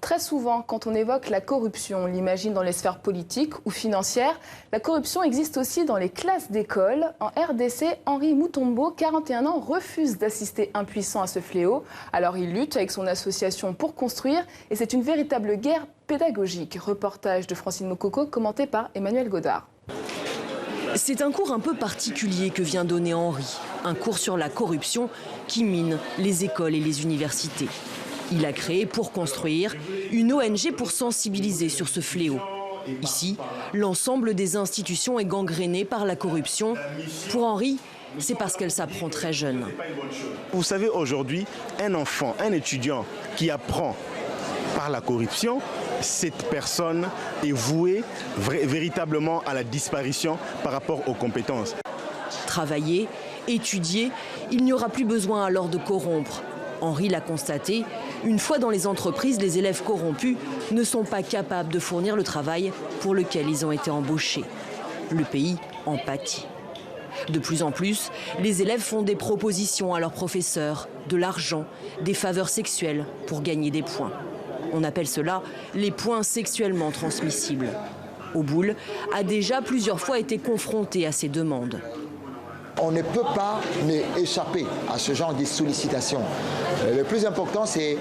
Très souvent, quand on évoque la corruption, on l'imagine dans les sphères politiques ou financières. La corruption existe aussi dans les classes d'école. En RDC, Henri Moutombo, 41 ans, refuse d'assister impuissant à ce fléau. Alors il lutte avec son association pour construire et c'est une véritable guerre pédagogique. Reportage de Francine Mokoko, commenté par Emmanuel Godard. C'est un cours un peu particulier que vient donner Henri. Un cours sur la corruption qui mine les écoles et les universités. Il a créé Pour Construire, une ONG pour sensibiliser sur ce fléau. Ici, l'ensemble des institutions est gangréné par la corruption. Pour Henri, c'est parce qu'elle s'apprend très jeune. Vous savez, aujourd'hui, un enfant, un étudiant qui apprend par la corruption, cette personne est vouée véritablement à la disparition par rapport aux compétences. Travailler, étudier, il n'y aura plus besoin alors de corrompre. Henri l'a constaté, une fois dans les entreprises, les élèves corrompus ne sont pas capables de fournir le travail pour lequel ils ont été embauchés. Le pays en pâtit. De plus en plus, les élèves font des propositions à leurs professeurs, de l'argent, des faveurs sexuelles pour gagner des points. On appelle cela les points sexuellement transmissibles. Auboul a déjà plusieurs fois été confronté à ces demandes. On ne peut pas échapper à ce genre de sollicitations. Le plus important, c'est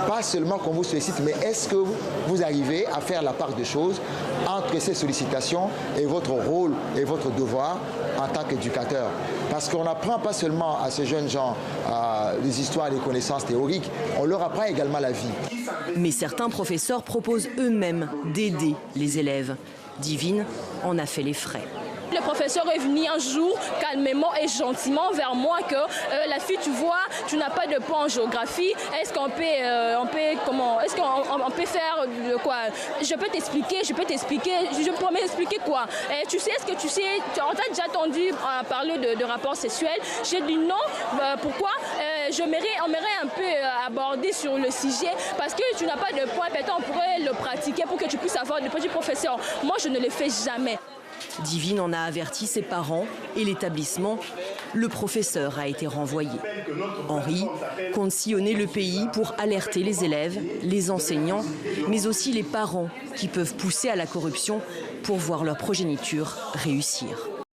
pas seulement qu'on vous sollicite, mais est-ce que vous arrivez à faire la part des choses entre ces sollicitations et votre rôle et votre devoir en tant qu'éducateur. Parce qu'on n'apprend pas seulement à ces jeunes gens des histoires, des connaissances théoriques, on leur apprend également la vie. Mais certains professeurs proposent eux-mêmes d'aider les élèves. Divine en a fait les frais. Le professeur est venu un jour calmement et gentiment vers moi que la fille, tu vois, tu n'as pas de points en géographie. Est-ce qu'on peut, faire quoi? Je peux t'expliquer. Je promets d'expliquer quoi? Et tu sais, est-ce que tu sais, on t'a déjà entendu parler de rapports sexuels? J'ai dit non. Pourquoi? On m'aimerait un peu aborder sur le sujet parce que tu n'as pas de points. Peut-être on pourrait le pratiquer pour que tu puisses avoir le petit professeur. Moi, je ne le fais jamais. Divine en a averti ses parents et l'établissement. Le professeur a été renvoyé. Henri compte sillonner le pays pour alerter les élèves, les enseignants, mais aussi les parents qui peuvent pousser à la corruption pour voir leur progéniture réussir.